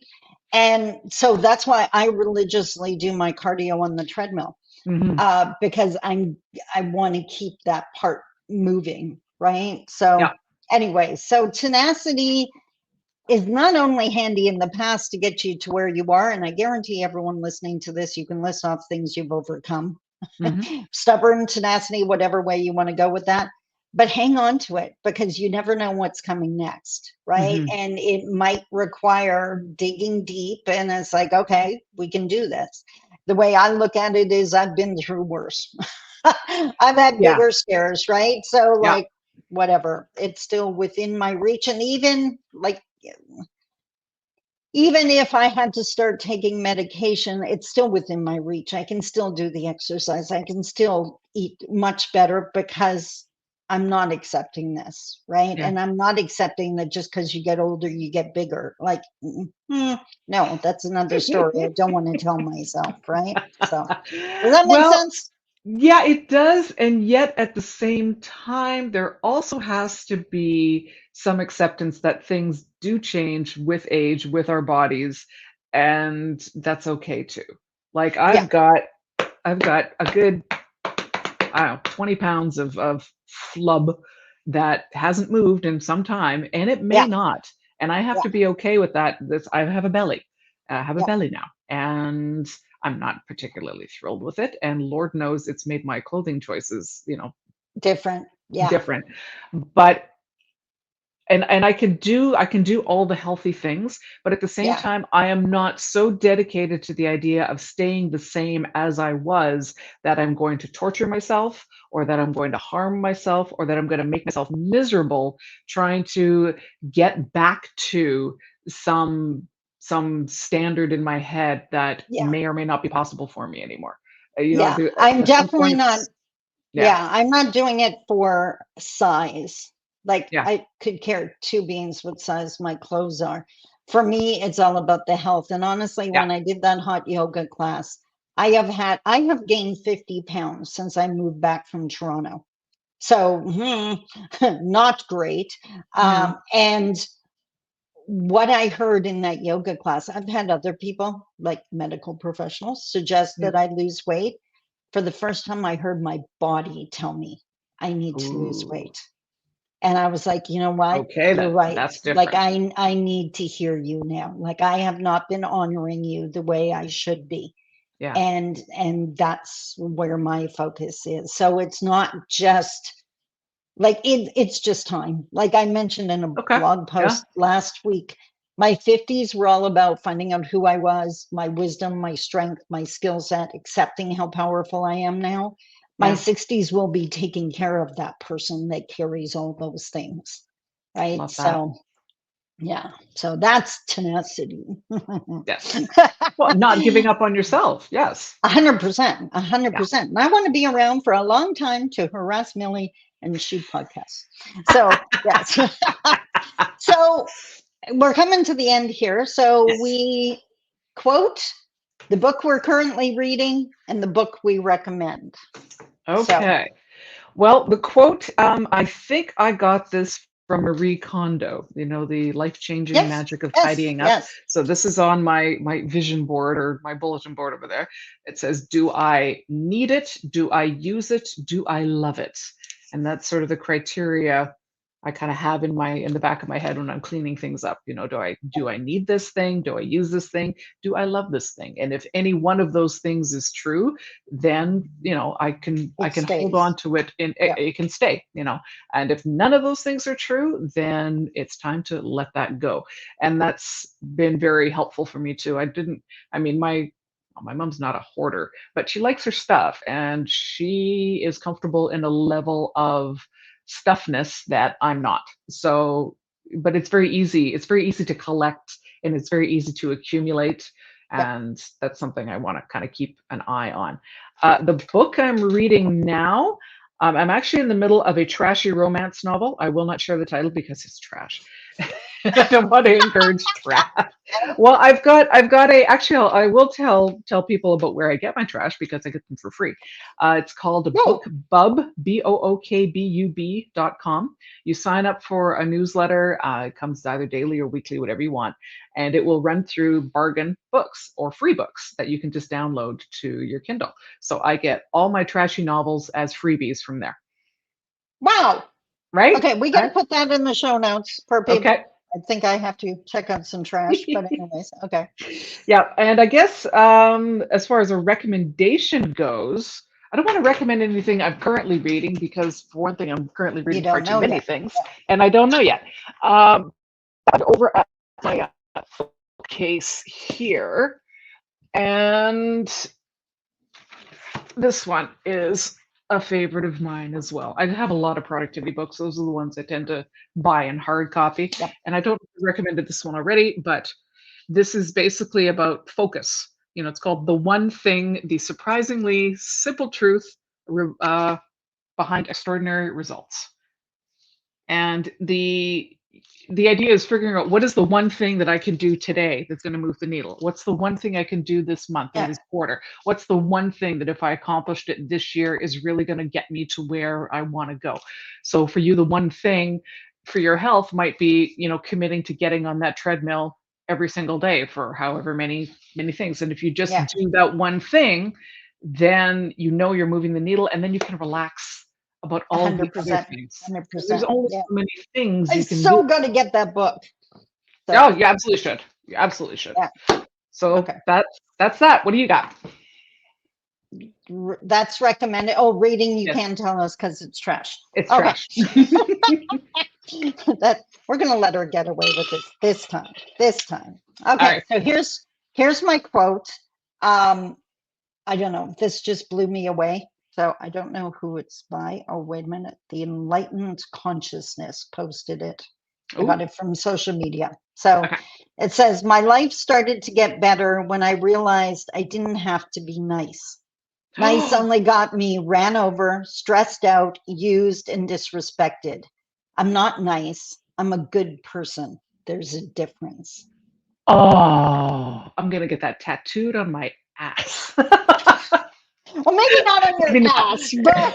And so that's why I religiously do my cardio on the treadmill,
Hmm.
because I want to keep that part moving, right? So
Yeah.
anyway, so tenacity is not only handy in the past to get you to where you are, and I guarantee everyone listening to this, you can list off things you've overcome.
Hmm.
Stubborn, tenacity, whatever way you want to go with that. But hang on to it because you never know what's coming next, right?
Hmm.
And it might require digging deep. And it's like, okay, we can do this. The way I look at it is I've been through worse. I've had
Yeah.
bigger scares, right? So,
Yeah.
like, whatever, it's still within my reach. And even like, even if I had to start taking medication, it's still within my reach. I can still do the exercise. I can still eat much better because I'm not accepting this, right?
Yeah.
And I'm not accepting that just because you get older, you get bigger. Like, no, that's another story I don't want to tell myself, right? So, does that make
Well,
sense?
yeah, it does. And yet at the same time, there also has to be some acceptance that things do change with age, with our bodies, and that's okay too. Like
Yeah,
I've got a good, I don't know, 20 pounds of flub that hasn't moved in some time, and it may
yeah,
not. And I have
yeah,
to be okay with that. I have a belly. I have a
yeah.
belly now. And I'm not particularly thrilled with it. And Lord knows it's made my clothing choices,
Different. Yeah,
different. But and I can do all the healthy things, but at the same
yeah,
time I am not so dedicated to the idea of staying the same as I was that I'm going to torture myself or that I'm going to harm myself or that I'm going to make myself miserable trying to get back to some some standard in my head that
yeah,
may or may not be possible for me anymore.
yeah. I'm
At some
definitely not.
points, yeah,
Yeah, I'm not doing it for size. Like
yeah,
I could care two beans what size my clothes are. For me, it's all about the health. And honestly,
yeah.
when I did that hot yoga class, I have gained 50 pounds since I moved back from Toronto. So not great.
Mm,
And what I heard in that yoga class, I've had other people, like medical professionals, suggest
yeah.
that I lose weight. For the first time, I heard my body tell me I need to lose
Ooh.
weight. And I was like, you know what?
Okay,
You're
then
right.
that's
Like
different.
I need to hear you now. Like I have not been honoring you the way I should be.
Yeah.
And that's where my focus is. So it's not just like it's just time. Like I mentioned in a
Okay.
blog
Yeah.
post last week, My 50s were all about finding out who I was, my wisdom, my strength, my skill set, accepting how powerful I am now. My
Yeah,
60s will be taking care of that person that carries all those things. Right.
love that.
So, yeah. So that's tenacity.
Yes. Well, not giving up on yourself. Yes.
100%,
Yeah.
100%. And I want to be around for a long time to harass Millie and shoot podcasts. So, yes. So we're coming to the end here. So
Yes.
we quote the book we're currently reading and the book we recommend. So,
Okay. Well, the quote, I think I got this from Marie Kondo, the life-changing
yes,
magic of
yes,
tidying up.
yes.
So this is on my vision board or my bulletin board over there. It says, "Do I need it? Do I use it? Do I love it?" And that's sort of the criteria I kind of have in the back of my head when I'm cleaning things up. Do I need this thing? Do I use this thing? Do I love this thing? And if any one of those things is true, then I
It
can hold on
stays.
to it and it,
Yeah,
it can stay. And if none of those things are true, then it's time to let that go. And that's been very helpful for me too. My mom's not a hoarder, but she likes her stuff and she is comfortable in a level of stuffness that I'm not. So, but it's very easy. It's very easy to collect and it's very easy to accumulate.
yeah.
And that's something I want to kind of keep an eye on. The book I'm reading now, I'm actually in the middle of a trashy romance novel. I will not share the title because it's trash. I don't want to encourage trash. Well, I will tell people about where I get my trash because I get them for free. It's called
No,
BookBub, BOOKBUB.com. You sign up for a newsletter. It comes either daily or weekly, whatever you want, and it will run through bargain books or free books that you can just download to your Kindle. So I get all my trashy novels as freebies from there.
wow.
Right?
Okay, we got to
Right?
put that in the show notes for people.
Okay.
I think I have to check out some trash, but anyways, okay.
Yeah, and I guess as far as a recommendation goes, I don't want to recommend anything I'm currently reading because, for one thing, I'm currently
You
reading far
don't
too
know
many
yet.
things, and I don't know yet. But over at my case here, and this one is a favorite of mine as well. I have a lot of productivity books. Those are the ones I tend to buy in hard copy,
Yep.
and I don't recommended this one already, but this is basically about focus. It's called The One Thing, the surprisingly simple truth behind extraordinary results. And the idea is figuring out what is the one thing that I can do today that's going to move the needle. What's the one thing I can do this month or
Yeah.
this quarter? What's the one thing that if I accomplished it this year is really going to get me to where I want to go? So for you, the one thing for your health might be, committing to getting on that treadmill every single day for however many things. And if you just
Yeah.
do that one thing, then you're moving the needle and then you can relax about all the other
100%.
things. Because there's
100%.
only
Yeah.
so many things
I
you can do.
so got to get that book. So,
Oh, you absolutely should. You absolutely should.
yeah.
So
Okay.
that's that. What do you got?
That's recommended. Oh, reading, you
Yes,
can tell us because it's trash.
it's
Okay.
trash.
That we're gonna let her get away with this time. This time.
All
Okay,
right.
so here's my quote. I don't know. This just blew me away. So I don't know who it's by. Oh, wait a minute. The Enlightened Consciousness posted it. I got
Ooh,
it from social media. So
okay.
it says, my life started to get better when I realized I didn't have to be nice. Nice only got me ran over, stressed out, used, and disrespected. I'm not nice. I'm a good person. There's a difference.
Oh, I'm gonna get that tattooed on my ass.
Well, maybe not on your
Maybe not.
ass, but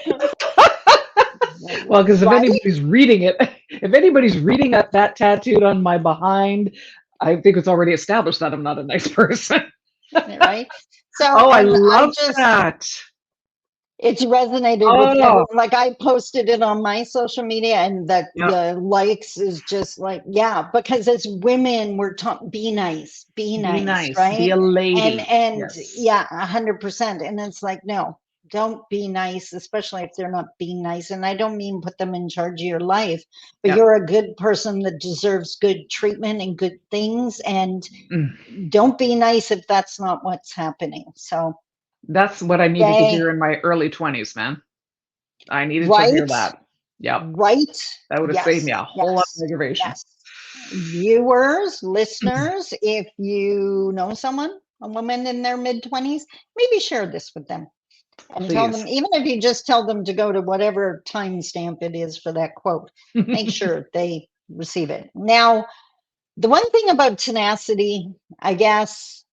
Well, because if
right?
anybody's reading it, if anybody's reading that tattooed on my behind, I think it's already established that I'm not a nice person.
Right? So,
Oh, I
and I
love
just,
that.
it's resonated with
Oh,
everyone. Like I posted it on my social media, and
yeah.
the likes is just like, yeah, because as women, we're taught be
Be
nice,
nice. Be
right?
a
And
lady.
and
Yes.
yeah, 100%. And it's like, no, don't be nice, especially if they're not being nice. And I don't mean put them in charge of your life, but
Yep.
you're a good person that deserves good treatment and good things. And
Mm.
don't be nice if that's not what's happening. So,
That's what I needed to
they,
hear in my early 20s, man. I needed to hear
right,
that. Yep.
right.
That would have saved me
Yes,
a whole lot
yes,
of aggravation.
yes. Viewers, listeners, if you know someone, a woman in their mid 20s, maybe share this with them and tell
Please.
them, even if you just tell them to go to whatever timestamp it is for that quote, make sure they receive it. Now, the one thing about tenacity, I guess,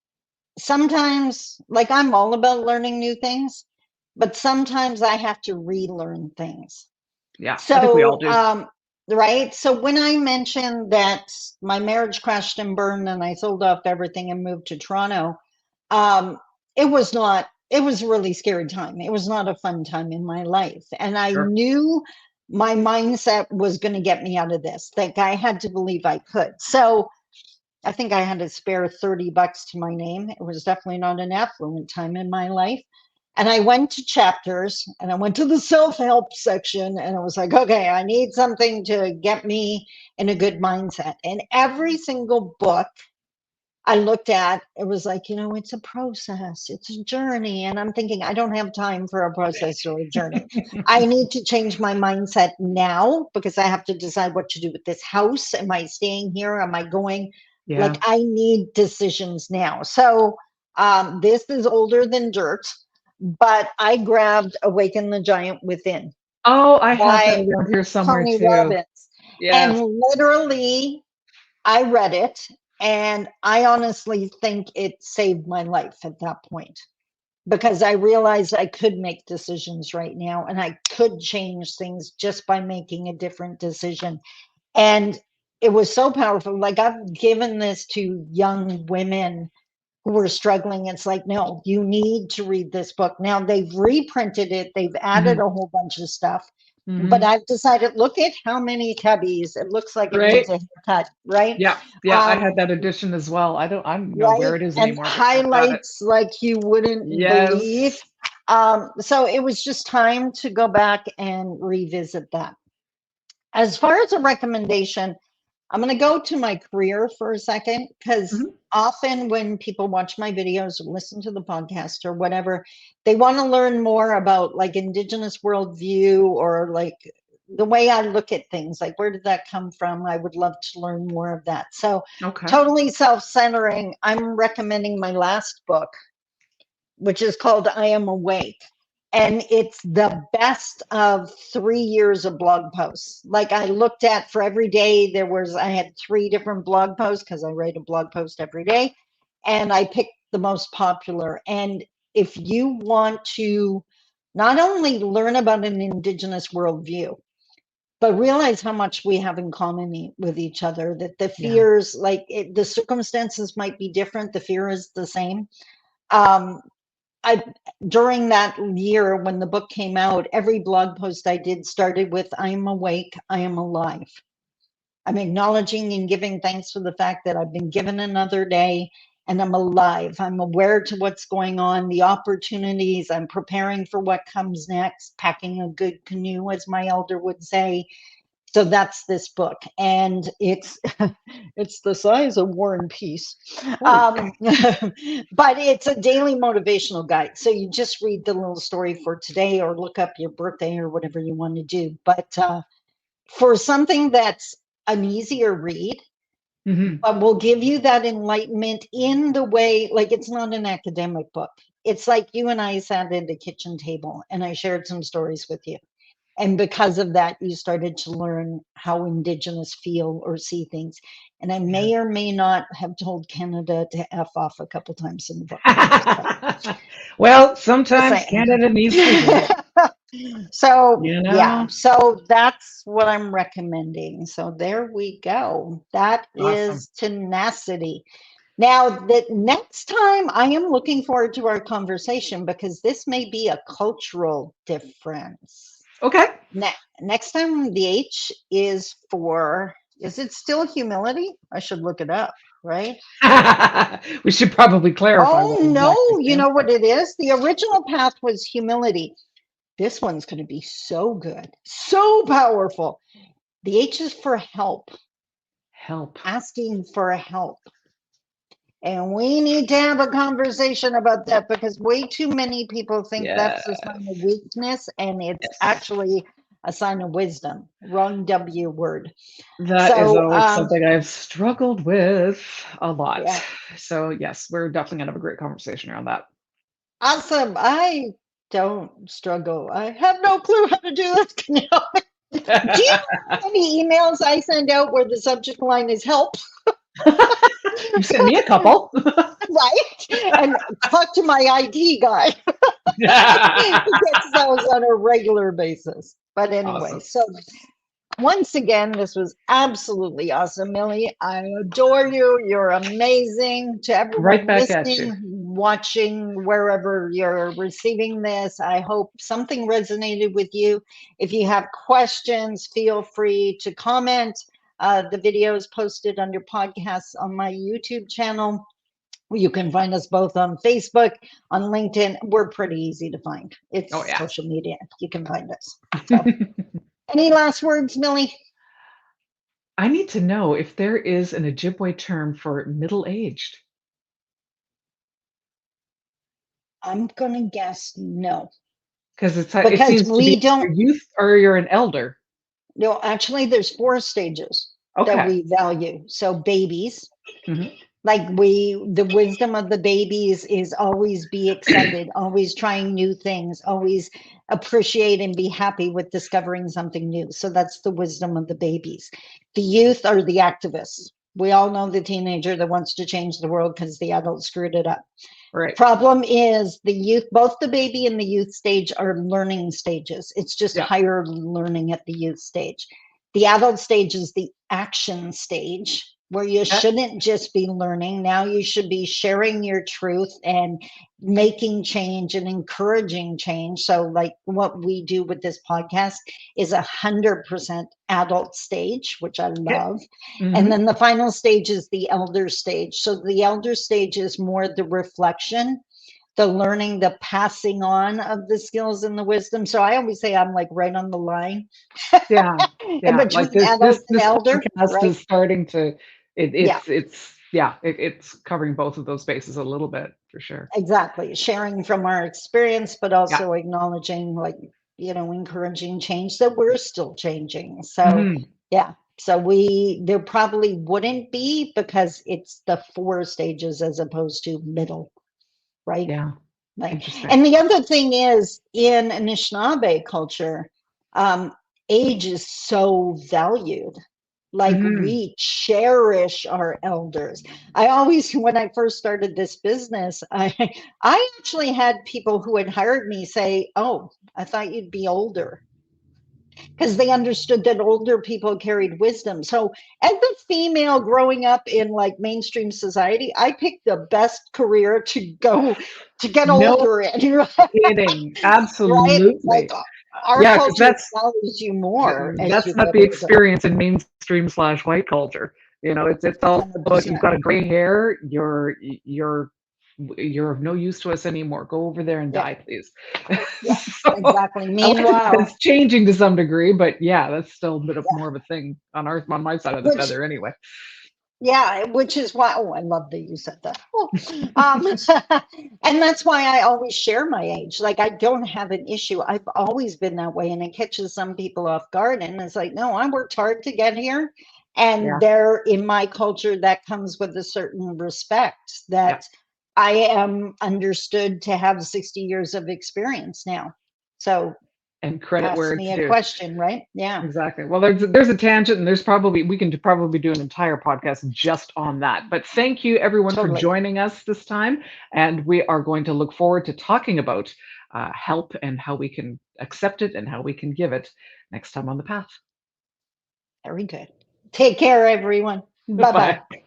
sometimes, like I'm all about learning new things, but sometimes I have to relearn things.
Yeah, I think we all
So,
do.
right. So when I mentioned that my marriage crashed and burned and I sold off everything and moved to Toronto, um, it was not, it was a really scary time. It was not a fun time in my life. And I
Sure.
knew my mindset was going to get me out of this. Like I had to believe I could. So I think I had to spare $30 to my name. It was definitely not an affluent time in my life. And I went to chapters and I went to the self-help section and I was like, okay, I need something to get me in a good mindset. And every single book I looked at, it was like, it's a process, it's a journey. And I'm thinking, I don't have time for a process or a journey. I need to change my mindset now because I have to decide what to do with this house. Am I staying here? Am I going?
Yeah.
Like, I need decisions now. So, this is older than dirt, but I grabbed Awaken the Giant Within
Oh, I have that
by
around here somewhere
Tony
too.
Robbins. And
Yes.
literally, I read it, and I honestly think it saved my life at that point because I realized I could make decisions right now and I could change things just by making a different decision. And it was so powerful. Like I've given this to young women who are struggling. It's like, no, you need to read this book. Now they've reprinted it, they've added
Hmm.
a whole bunch of stuff. But
Hmm.
I've decided, look at how many cubbies. It looks like it needs
Right?
a haircut, right?
Yeah. Yeah, I
Um,
had that edition as well. I don't know
right?
where it is
And
anymore, but I've got it.
highlights like you wouldn't believe.
Yes.
So it was just time to go back and revisit that. As far as a recommendation, I'm going to go to my career for a second because
Hmm.
often when people watch my videos or listen to the podcast or whatever, they want to learn more about like Indigenous worldview or like the way I look at things. Like, where did that come from? I would love to learn more of that. So,
Okay.
totally self centering, I'm recommending my last book, which is called I Am Awake. And it's the best of 3 years of blog posts. Like I looked at for every day, I had 3 different blog posts because I write a blog post every day. And I picked the most popular. And if you want to not only learn about an Indigenous worldview, but realize how much we have in common with each other, that the
Yeah.
fears, the circumstances might be different, the fear is the same. Um, I During that year when the book came out, every blog post I did started with I am awake, I am alive. I'm acknowledging and giving thanks for the fact that I've been given another day and I'm alive. I'm aware to what's going on, the opportunities, I'm preparing for what comes next, packing a good canoe, as my elder would say. So that's this book, and it's it's the size of War and Peace,
Oh.
but it's a daily motivational guide. So you just read the little story for today, or look up your birthday, or whatever you want to do. But for something that's an easier read,
Hmm.
but will give you that enlightenment in the way, like it's not an academic book. It's like you and I sat at a kitchen table, and I shared some stories with you. And because of that, you started to learn how Indigenous feel or see things. And I
Yeah.
may or may not have told Canada to F off a couple times in the book. I'm
Well,
just
sometimes
saying.
Canada needs to hear it,
So,
you
yeah,
know?
so that's what I'm recommending. So there we go. That
Awesome.
is tenacity. Now, the next time I am looking forward to our conversation because this may be a cultural difference.
Okay.
Next time, the H is for Is it still humility? I should look it up, right?
We should probably clarify
Oh
what
no,
exactly
you
stands
know
for.
what it is? The original path was humility. This one's going to be so good, so powerful. The H is for help,
Help.
asking for help. And we need to have a conversation about that because way too many people think
Yeah.
that's a sign of weakness, and it's
Yes.
actually a sign of wisdom. Wrong W word.
That is
So,
always something I've struggled with a lot.
yeah,
So yes, we're definitely gonna have a great conversation around that.
awesome. I don't struggle. I have no clue how to do this. Can you help me? Do you know how many emails I send out where the subject line is help?
You sent me a couple.
Right? And talk to my IT guy. He gets those on a regular basis. But anyway,
Awesome.
so once again, this was absolutely awesome, Millie. I adore you. You're amazing. To
Right
everyone
back at you.
listening, watching, wherever you're receiving this, I hope something resonated with you. If you have questions, feel free to comment. The video is posted under podcasts on my YouTube channel. You can find us both on Facebook, on LinkedIn. We're pretty easy to find.
Oh
It's
yeah.
social media. You can find us. So, any last words, Millie?
I need to know if there is an Ojibwe term for middle-aged.
I'm going to guess no,
Because it
because
seems to be
we don't.
you're youth or you're an elder.
No, actually, there's four stages that
Okay.
we value. So, babies,
Mhm.
like the wisdom of the babies is always be excited, always trying new things, always appreciate and be happy with discovering something new. So that's the wisdom of the babies. The youth are the activists. We all know the teenager that wants to change the world because the adults screwed it up.
Right.
Problem is the youth, both the baby and the youth stage are learning stages. It's just
Yeah.
higher learning at the youth stage. The adult stage is the action stage where you
Okay.
shouldn't just be learning. Now you should be sharing your truth and making change and encouraging change. So, like what we do with this podcast is 100% adult stage, which I
Okay.
love. And
Mhm.
then the final stage is the elder stage. So the elder stage is more the reflection, the learning, the passing on of the skills and the wisdom. So I always say I'm like right on the line
Yeah.
in
Yeah. Like
between
this this
adult and
this
elder,
podcast
right?
is starting to
Yeah,
it's yeah, it's covering both of those bases a little bit for sure.
exactly. Sharing from our experience, but
Yeah.
also acknowledging, like, encouraging change that we're still changing. So,
Mhm.
yeah. So there probably wouldn't be because it's the four stages as opposed to middle, right?
Yeah.
Like,
Interesting.
and the other thing is in Anishinaabe culture, um, age is so valued. Like
Mhm.
we cherish our elders. I always, when I first started this business, I actually had people who had hired me say, "Oh, I thought you'd be older," because they understood that older people carried wisdom. So, as a female growing up in like mainstream society, I picked the best career to go to get
No
older in,
kidding.
right? Like
Absolutely.
our
Yeah, because
culture values you more as you
that's not
get
the
older.
experience in mainstream slash white culture. You know, it's all about you've
100%.
got a gray hair, you're of no use to us anymore. Go over there and
Yeah,
die, please.
yeah,
So
exactly.
I like to think that
Meanwhile,
it's changing to some degree, but yeah, that's still a bit of
yeah,
more of a thing on my side of the
which
feather anyway.
yeah, which is why, oh, I love that you said that. Oh, um, and that's why I always share my age. Like, I don't have an issue. I've always been that way, and it catches some people off guard. And it's like, no, I worked hard to get here. And
Yeah,
there, in my culture, that comes with a certain respect
yeah.
that I am understood to have 60 years of experience now. So
And credit
ask
where it's
me a
due.
question, right? Yeah,
Exactly. Well, there's a tangent, and there's probably we can probably do an entire podcast just on that. But thank you everyone for
totally.
joining us this time, and we are going to look forward to talking about help and how we can accept it and how we can give it next time on the path.
Very good. Take care, everyone. Bye bye.
Bye.